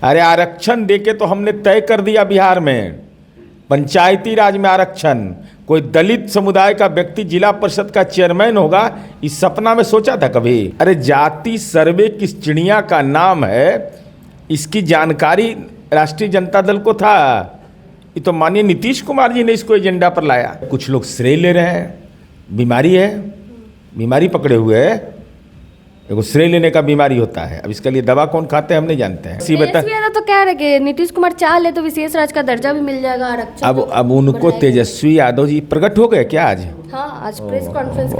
अरे आरक्षण देके तो हमने तय कर दिया बिहार में, पंचायती राज में आरक्षण। कोई दलित समुदाय का व्यक्ति जिला परिषद का चेयरमैन होगा, इस सपना में सोचा था कभी? अरे जाति सर्वे किस चिड़िया का नाम है, इसकी जानकारी राष्ट्रीय जनता दल को था। ये तो माननीय नीतीश कुमार जी ने इसको एजेंडा पर लाया। कुछ लोग श्रेय ले रहे हैं, बीमारी है, बीमारी पकड़े हुए है। देखो श्रेय लेने का बीमारी होता है, अब इसके लिए दवा कौन खाते हैं हम नहीं जानते हैं। तेजस्वी यादव तो कह रहे कि नीतीश कुमार चाह ले तो विशेष राज्य का दर्जा भी मिल जाएगा, आरक्षण। अब उनको तेजस्वी यादव जी प्रकट हो गए क्या आज? हाँ, आज प्रेस कॉन्फ्रेंस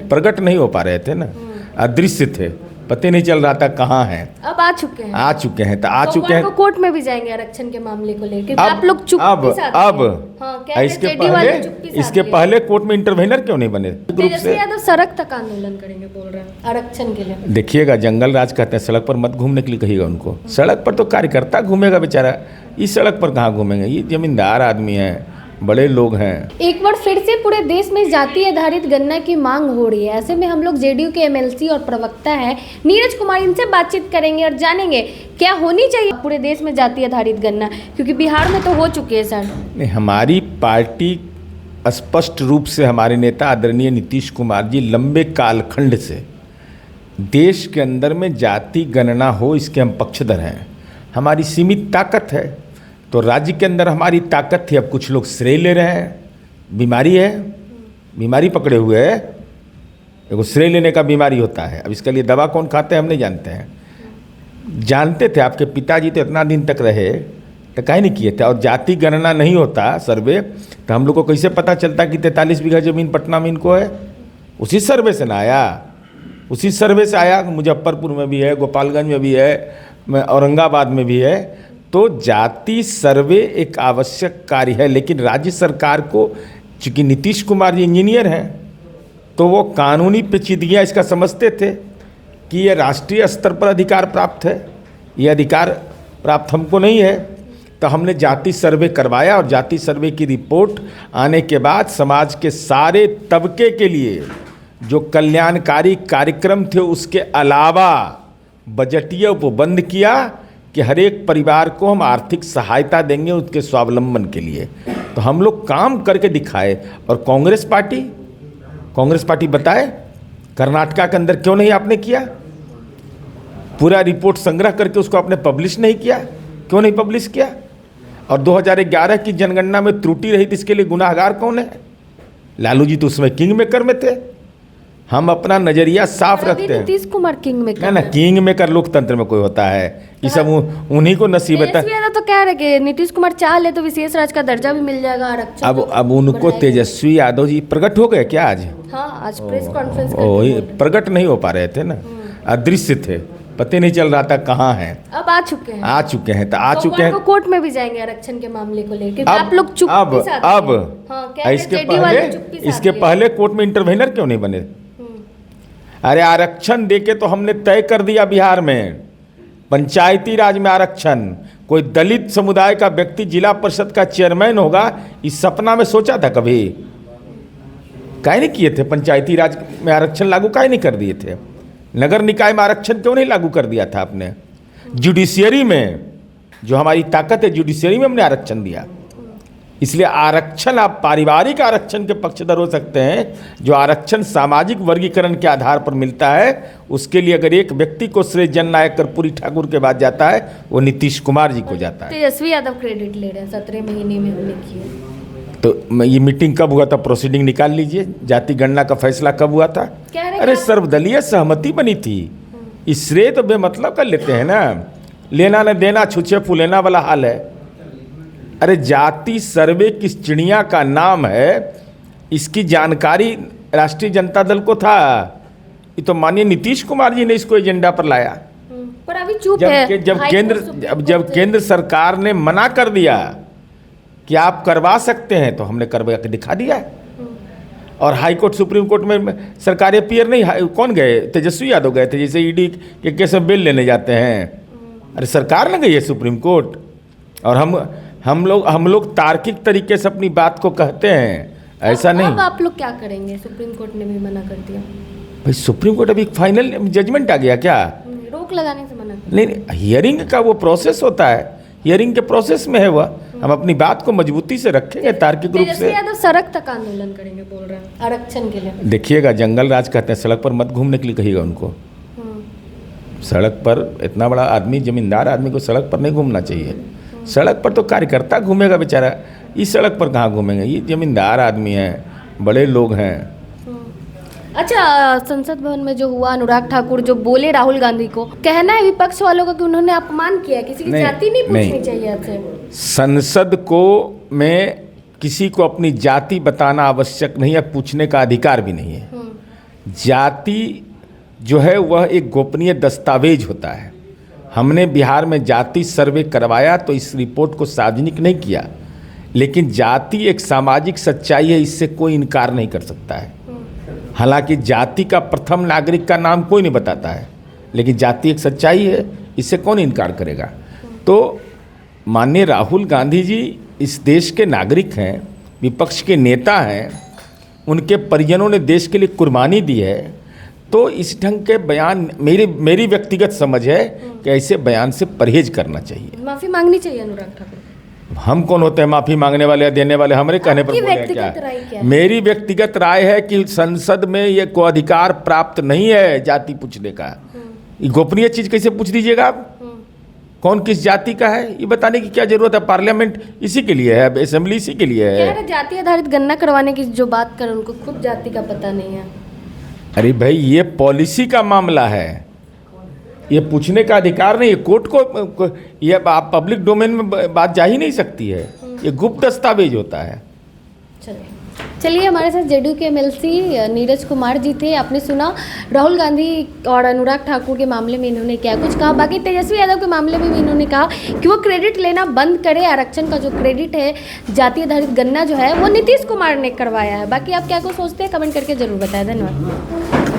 प्रकट नहीं हो पा रहे थे ना, अदृश्य थे, पता नहीं चल रहा था कहाँ हैं। अब आ चुके हैं, आ चुके हैं, तो आ चुके हैं। कोर्ट में भी जाएंगे आरक्षण के मामले को लेकर। आप लोग इसके पहले कोर्ट में इंटरवेनर क्यों नहीं बने? तेजस्वी यादव सड़क तक आंदोलन करेंगे बोल रहे हैं आरक्षण के लिए। देखिएगा, जंगल राज कहते हैं, सड़क पर मत घूमने के लिए कहिएगा उनको। सड़क पर तो कार्यकर्ता घूमेगा बेचारा, इस सड़क पर कहाँ घूमेंगे? ये जमींदार आदमी है, बड़े लोग हैं। एक बार फिर से पूरे देश में जाति आधारित गणना की मांग हो रही है। ऐसे में हम लोग जेडीयू के एमएलसी और प्रवक्ता हैं नीरज कुमार, इनसे बातचीत करेंगे और जानेंगे क्या होनी चाहिए पूरे देश में जाति आधारित गणना, क्योंकि बिहार में तो हो चुकी है सर। नहीं, हमारी पार्टी स्पष्ट रूप से, हमारे नेता आदरणीय नीतीश कुमार जी लंबे कालखंड से देश के अंदर में जाति गणना हो, इसके हम पक्षधर हैं। हमारी सीमित ताकत है, तो राज्य के अंदर हमारी ताकत थी। अब कुछ लोग श्रेय ले रहे हैं, बीमारी है, बीमारी पकड़े हुए है। देखो श्रेय लेने का बीमारी होता है, अब इसके लिए दवा कौन खाते हैं हम नहीं जानते हैं। जानते थे, आपके पिताजी तो इतना दिन तक रहे तो काहे नहीं किए थे? और जाति गणना नहीं होता सर्वे, तो हम लोग को कैसे पता चलता कि 43 बीघा जमीन पटना में इनको है? उसी सर्वे से ना आया, उसी सर्वे से आया। मुजफ्फरपुर में भी है, गोपालगंज में भी है, औरंगाबाद में भी है। तो जाति सर्वे एक आवश्यक कार्य है, लेकिन राज्य सरकार को, चूँकि नीतीश कुमार जी इंजीनियर हैं, तो वो कानूनी पेचीदगियाँ इसका समझते थे कि ये राष्ट्रीय स्तर पर अधिकार प्राप्त है, ये अधिकार प्राप्त हमको नहीं है। तो हमने जाति सर्वे करवाया, और जाति सर्वे की रिपोर्ट आने के बाद समाज के सारे तबके के लिए जो कल्याणकारी कार्यक्रम थे, उसके अलावा बजटीय उपबंध किया कि हर एक परिवार को हम आर्थिक सहायता देंगे उसके स्वावलंबन के लिए। तो हम लोग काम करके दिखाए। और कांग्रेस पार्टी बताए कर्नाटका के अंदर क्यों नहीं आपने किया? पूरा रिपोर्ट संग्रह करके उसको आपने पब्लिश नहीं किया, क्यों नहीं पब्लिश किया? और 2011 की जनगणना में त्रुटि रही थी, इसके लिए गुनाहगार कौन है? लालू जी तो उसमें किंग मेकर में थे। हम अपना नजरिया साफ रखते हैं। नीतीश कुमार किंग मेकर ना, किंग मेकर लोकतंत्र में कोई होता है, ये सब उन्हीं को नसीब है। तेजस्वी यादव तो कह रहे कि नीतीश कुमार चाह ले तो विशेष राज्य का दर्जा भी मिल जाएगा, आरक्षण। अब उनको तेजस्वी यादव जी प्रकट हो गए क्या आज? हाँ, आज प्रेस कॉन्फ्रेंस प्रकट नहीं हो पा रहे थे ना, अदृश्य थे, पता नहीं चल रहा था कहाँ हैं। अब आ चुके हैं, आ चुके हैं, तो आ चुके हैं। कोर्ट में भी जाएंगे आरक्षण के मामले को लेकर। आप लोग इसके पहले कोर्ट में इंटरवेनर क्यों नहीं बने? अरे आरक्षण देके तो हमने तय कर दिया बिहार में, पंचायती राज में आरक्षण। कोई दलित समुदाय का व्यक्ति जिला परिषद का चेयरमैन होगा, इस सपना में सोचा था कभी? काहे नहीं किए थे? पंचायती राज में आरक्षण लागू काहे नहीं कर दिए थे? नगर निकाय में आरक्षण क्यों नहीं लागू कर दिया था आपने? जुडिशियरी में जो हमारी ताकत है, जुडिशियरी में हमने आरक्षण दिया। इसलिए आरक्षण, आप पारिवारिक आरक्षण के पक्षधर हो सकते हैं। जो आरक्षण सामाजिक वर्गीकरण के आधार पर मिलता है, उसके लिए अगर एक व्यक्ति को श्रेय जननायक कर्पूरी ठाकुर के बाद जाता है, वो नीतीश कुमार जी को जाता है। तेजस्वी यादव क्रेडिट ले रहे हैं, 17 महीने में हमने किया। तो ये मीटिंग कब हुआ था? प्रोसीडिंग निकाल लीजिए, जाति गणना का फैसला कब हुआ था? अरे सर्वदलीय सहमति बनी थी। इस श्रेय तो बेमतलब कर लेते हैं ना, लेना न देना, छुछे फुलेना वाला हाल है। अरे जाति सर्वे किस चिड़िया का नाम है, इसकी जानकारी राष्ट्रीय जनता दल को था। ये तो माननीय नीतीश कुमार जी ने इसको एजेंडा पर लाया। पर अभी चुप है। जब केंद्र सरकार ने मना कर दिया कि आप करवा सकते हैं, तो हमने करवा के दिखा दिया। और हाई कोर्ट, सुप्रीम कोर्ट में सरकारी अपीयर नहीं, कौन गए? तेजस्वी यादव गए थे, जैसे ईडी के केस में बिल लेने जाते हैं। अरे सरकार न गई है सुप्रीम कोर्ट। और हम लोग तार्किक तरीके से अपनी बात को कहते हैं, ऐसा नहीं। अब आप लोग क्या करेंगे? सुप्रीम कोर्ट ने भी मना कर दिया। भाई सुप्रीम कोर्ट अभी फाइनल जजमेंट आ गया क्या? रोक लगाने से मना मना कर? नहीं, हियरिंग का वो प्रोसेस होता है, हियरिंग के प्रोसेस में है वह। हम अपनी बात को मजबूती से रखेंगे तार्किक रूप तेजस्वी से। यादव सड़क तक आंदोलन करेंगे बोल रहे हैं आरक्षण के लिए। देखिएगा, जंगल राज कहते हैं, सड़क पर मत घूमने के लिए कहिएगा उनको। सड़क पर इतना बड़ा आदमी, जमींदार आदमी को सड़क पर नहीं घूमना चाहिए। सड़क पर तो कार्यकर्ता घूमेगा बेचारा, इस सड़क पर कहाँ घूमेंगे? ये जमींदार आदमी हैं, बड़े लोग हैं। अच्छा, संसद भवन में जो हुआ, अनुराग ठाकुर जो बोले राहुल गांधी को, कहना है विपक्ष वालों का कि उन्होंने अपमान किया, किसी की जाति नहीं पूछनी चाहिए आपसे। संसद को में किसी को अपनी जाति बताना आवश्यक नहीं है, पूछने का अधिकार भी नहीं है। जाति जो है वह एक गोपनीय दस्तावेज होता है। हमने बिहार में जाति सर्वे करवाया तो इस रिपोर्ट को सार्वजनिक नहीं किया, लेकिन जाति एक सामाजिक सच्चाई है, इससे कोई इनकार नहीं कर सकता है। हालांकि जाति का प्रथम नागरिक का नाम कोई नहीं बताता है, लेकिन जाति एक सच्चाई है, इससे कौन इनकार करेगा। तो माननीय राहुल गांधी जी इस देश के नागरिक हैं, विपक्ष के नेता हैं, उनके परिजनों ने देश के लिए कुर्बानी दी है। तो इस ढंग के बयान, मेरी व्यक्तिगत समझ है कि ऐसे बयान से परहेज करना चाहिए। माफी मांगनी चाहिए अनुराग ठाकुर। हम कौन होते हैं माफ़ी मांगने वाले या देने वाले? हमारे कहने पर बोले हैं क्या? मेरी व्यक्तिगत राय है कि संसद में ये को अधिकार प्राप्त नहीं है जाति पूछने का। ये गोपनीय चीज़ कैसे पूछ दीजिएगा आप? कौन किस जाति का है ये बताने की क्या जरूरत है? पार्लियामेंट इसी के लिए है, असेंबली इसी के लिए है। जाति आधारित गणना करवाने की जो बात कर, उनको खुद जाति का पता नहीं है। अरे भाई, ये पॉलिसी का मामला है, ये पूछने का अधिकार नहीं है कोर्ट को। ये आप पब्लिक डोमेन में बात जा ही नहीं सकती है, ये गुप्त दस्तावेज होता है। चलिए, हमारे साथ जेडीयू के एमएलसी नीरज कुमार जी थे। आपने सुना राहुल गांधी और अनुराग ठाकुर के मामले में इन्होंने क्या कुछ कहा। बाकी तेजस्वी यादव के मामले में भी इन्होंने कहा कि वो क्रेडिट लेना बंद करे, आरक्षण का जो क्रेडिट है, जाति आधारित गणना जो है वो नीतीश कुमार ने करवाया है। बाकी आप क्या कुछ सोचते हैं, कमेंट करके जरूर बताएं। धन्यवाद।